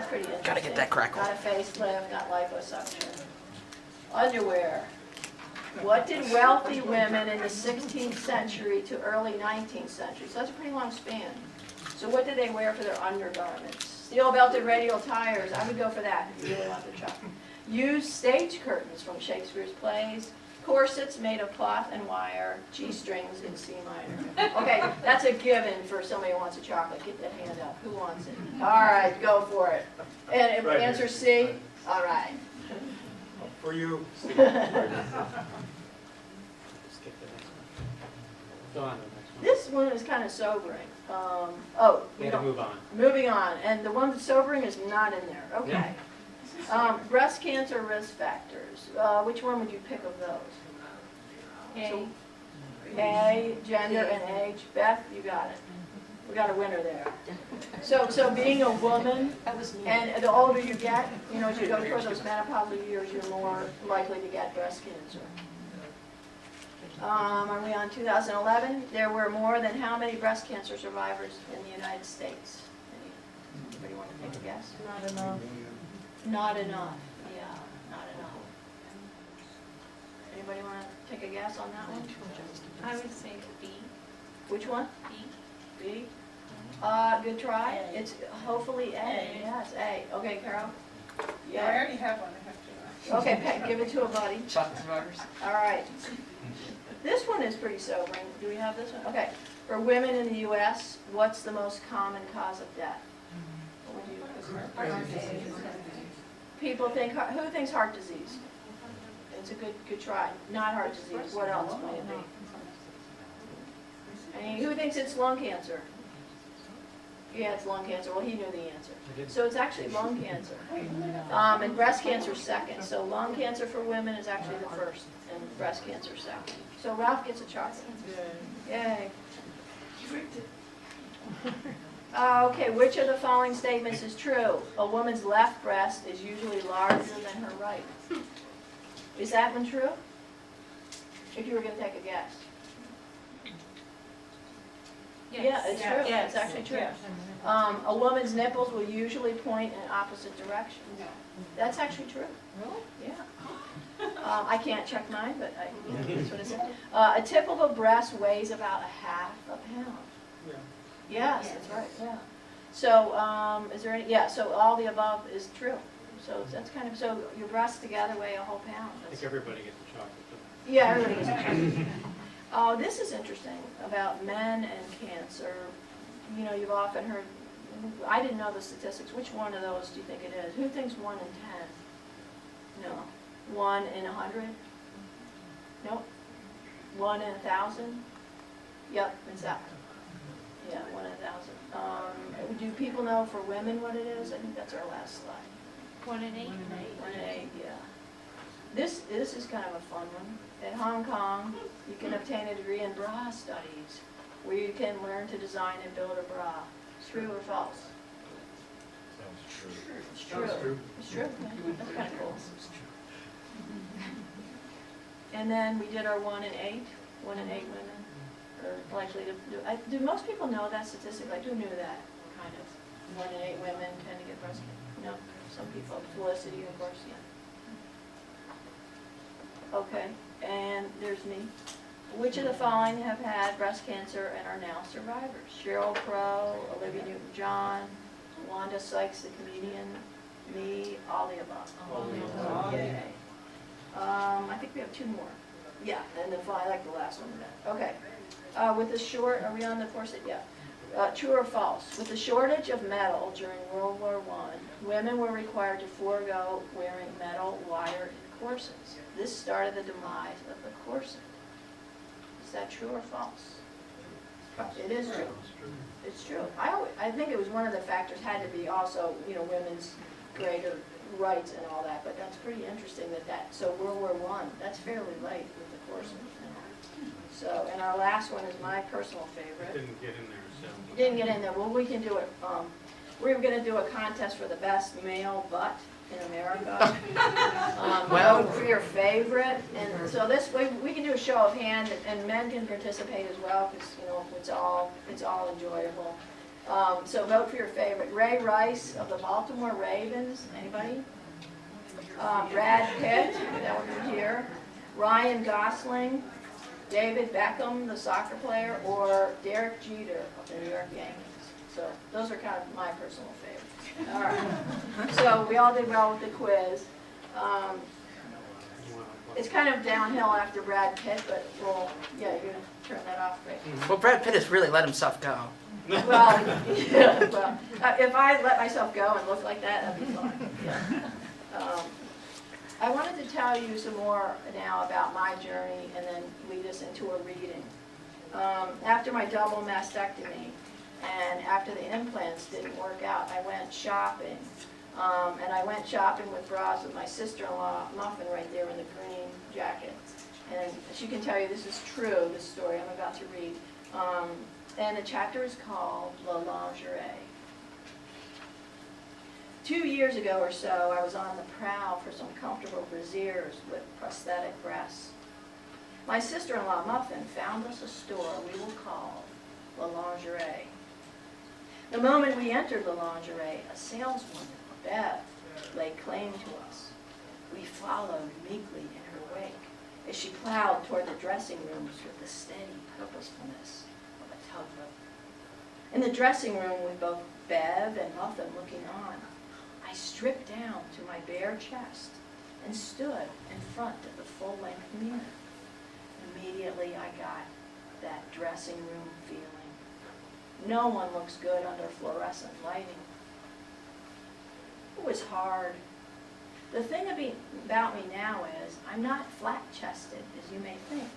pretty interesting. Gotta get that crackle. Got a facelift, got liposuction. Underwear. What did wealthy women in the 16th century to early 19th century? So that's a pretty long span. So what did they wear for their undergarments? Steel-belted radial tires. I would go for that if you really want the chuck. Use stage curtains from Shakespeare's plays. Corsets made of cloth and wire. G-strings in C minor. Okay, that's a given for somebody who wants a chocolate. Get that hand up. Who wants it? All right, go for it. And if Right answer C? All right. For you. Skip the next one. Go on to the next one. This one is kind of sobering. We had to move on. Moving on, and the one that's sobering is not in there. Okay. Breast cancer risk factors. Which one would you pick of those? A. A, gender, and age. Beth, you got it. We got a winner there. So being a woman, and the older you get, you know, as you go toward those menopausal years, you're more likely to get breast cancer. Are we on 2011? There were more than how many breast cancer survivors in the United States? Anybody want to take a guess? Not enough. Not enough. Yeah, not enough. Anybody want to take a guess on that one? I would say B. Which one? B. B? Good try. It's hopefully A. Yes, A. Okay, Carol? Yeah, I already have one. I have to. Okay, Peg, give it to a buddy. Chocolate survivors. All right. This one is pretty sobering. Do we have this one? Okay. For women in the U.S., what's the most common cause of death? What would you? People think, who thinks heart disease? It's a good try. Not heart disease. What else might it be? And who thinks it's lung cancer? Yeah, it's lung cancer. Well, he knew the answer. So it's actually lung cancer. And breast cancer second. So lung cancer for women is actually the first, and breast cancer second. So Ralph gets a chocolate. Yay. Okay, which of the following statements is true? A woman's left breast is usually larger than her right. Is that one true? If you were going to take a guess. Yes. Yeah, it's true. Yes. It's actually true. Yes. A woman's nipples will usually point in opposite directions. That's actually true. Really? Yeah. I can't check mine, but that's what it said. A typical breast weighs about ½ a pound. Yeah. Yes, that's right, yeah. So, is there any, yeah, so all the above is true. So that's kind of, so your breasts together weigh a whole pound. I think everybody gets a chocolate. Yeah, everybody gets a chocolate. Oh, this is interesting about men and cancer. You know, you've often heard, I didn't know the statistics. Which one of those do you think it is? Who thinks 1 in 10? No. 1 in 100? Nope. 1 in 1,000? Yep, it's that. Yeah, 1 in 1,000. Do people know for women what it is? I think that's our last slide. 1 in 8. 1 in 8, yeah. This is kind of a fun one. In Hong Kong, you can obtain a degree in bra studies, where you can learn to design and build a bra. True or false? Sounds true. It's true. It's true. That's kind of cool. And then we did our 1 in 8. 1 in 8 women are likely to do. Do most people know that statistic? I do knew that, kind of. 1 in 8 women tend to get breast cancer. No, some people. Felicity, of course, yeah. Okay, and there's me. Which of the following have had breast cancer and are now survivors? Sheryl Crow, Olivia Newton-John, Wanda Sykes, the comedian, me, all the above. All the above. Yay. I think we have 2 more. Yeah, and then I like the last one. Okay. With the short, are we on the corset? Yeah. True or false? With the shortage of metal during World War I, women were required to forego wearing metal wire in corsets. This started the demise of the corset. Is that true or false? It is true. It's true. I think it was one of the factors had to be also, you know, women's greater rights and all that, but that's pretty interesting so World War I, that's fairly late with the corset. So, and our last one is my personal favorite. Didn't get in there, so. Didn't get in there. Well, we can do it. We were going to do a contest for the best male butt in America. Well, for your favorite, and so this we can do a show of hands, and men can participate as well because you know it's all enjoyable. So vote for your favorite. Ray Rice of the Baltimore Ravens, anybody? Brad Pitt, that would be here. Ryan Gosling, David Beckham, the soccer player, or Derek Jeter of the New York Yankees. So those are kind of my personal favorites. All right. So we all did well with the quiz. It's kind of downhill after Brad Pitt, but yeah, you're gonna turn that off, right? Well, Brad Pitt has really let himself go. Well, yeah, well, if I let myself go and look like that, that'd be fine. Yeah. I wanted to tell you some more now about my journey and then lead us into a reading. After my double mastectomy and after the implants didn't work out, I went shopping. And I went shopping with bras with my sister-in-law, Muffin, right there in the green jacket. And she can tell you this is true, this story I'm about to read. And the chapter is called La Lingerie. 2 years ago or so, I was on the prowl for some comfortable brasiers with prosthetic breasts. My sister-in-law, Muffin, found us a store we will call La Lingerie. The moment we entered La Lingerie, a saleswoman, Bev, laid claim to us. We followed meekly in her wake as she plowed toward the dressing rooms with the steady purposefulness of a tugboat. In the dressing room with both Bev and Muffin looking on, I stripped down to my bare chest and stood in front of the full-length mirror. Immediately I got that dressing room feeling. No one looks good under fluorescent lighting. It was hard. The thing about me now is I'm not flat-chested, as you may think.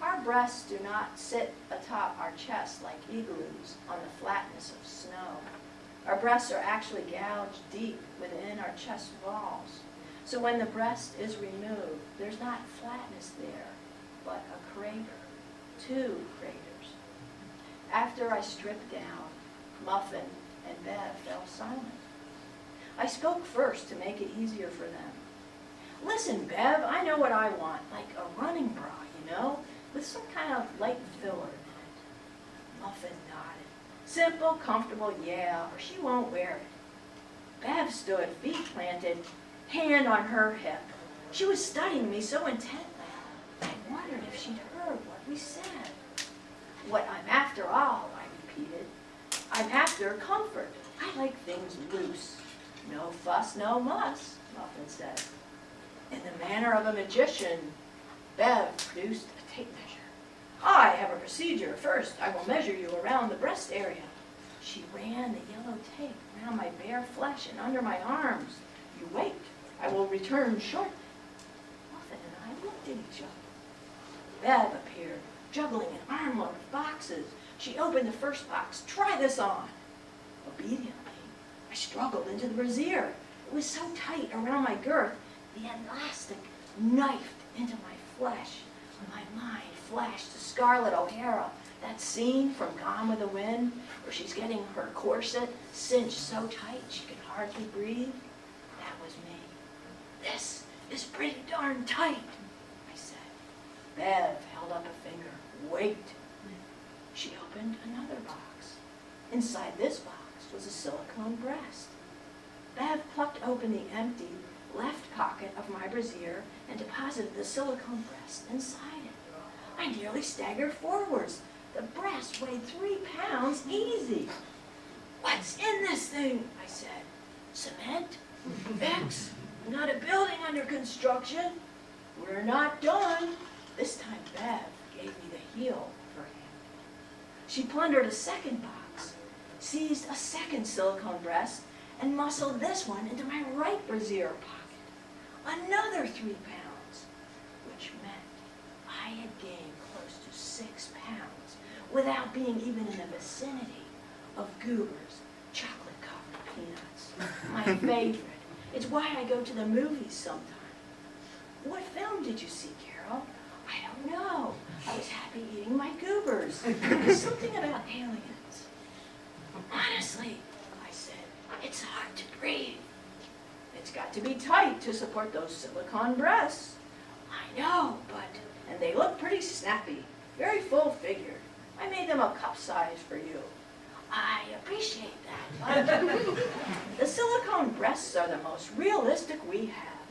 Our breasts do not sit atop our chests like igloos on the flatness of snow. Our breasts are actually gouged deep within our chest walls. So when the breast is removed, there's not flatness there, but a crater, 2 craters. After I stripped down, Muffin and Bev fell silent. I spoke first to make it easier for them. Listen, Bev, I know what I want, like a running bra, you know, with some kind of light filler in it. Muffin nodded. Simple, comfortable, yeah, or she won't wear it. Bev stood, feet planted, hand on her hip. She was studying me so intently, I wondered if she'd heard what we said. What I'm after all, I repeated. I'm after comfort. I like things loose. No fuss, no muss, Muffin said. In the manner of a magician, Bev produced a tape measure. I have a procedure. First, I will measure you around the breast area. She ran the yellow tape around my bare flesh and under my arms. You wait. I will return shortly. Muffin and I looked at each other. Bev appeared, juggling an armload of boxes. She opened the first box. Try this on. Obediently, I struggled into the brassiere. It was so tight around my girth, the elastic knifed into my flesh. My mind flashed to Scarlett O'Hara, that scene from Gone with the Wind, where she's getting her corset cinched so tight she can hardly breathe. That was me. This is pretty darn tight, I said. Bev held up a finger. Wait. She opened another box. Inside this box was a silicone breast. Bev plucked open the empty left pocket of my brassiere and deposited the silicone breast inside it. I nearly staggered forwards. The breast weighed 3 pounds easy. What's in this thing? I said. Cement? X? Not a building under construction. We're not done. This time Bev gave me the heel of her hand. She plundered a second box, seized a second silicone breast, and muscled this one into my right brassiere pocket. Another 3 pounds, which meant I had gained close to 6 pounds without being even in the vicinity of Goober's chocolate-covered peanuts. My favorite. It's why I go to the movies sometime. What film did you see, Carol? I don't know. I was happy eating my Goobers. There's something about aliens. Honestly, I said, it's hard to breathe. It's got to be tight to support those silicone breasts. I know, but, and they look pretty snappy, very full-figured. I made them a cup size for you. I appreciate that. The silicone breasts are the most realistic we have.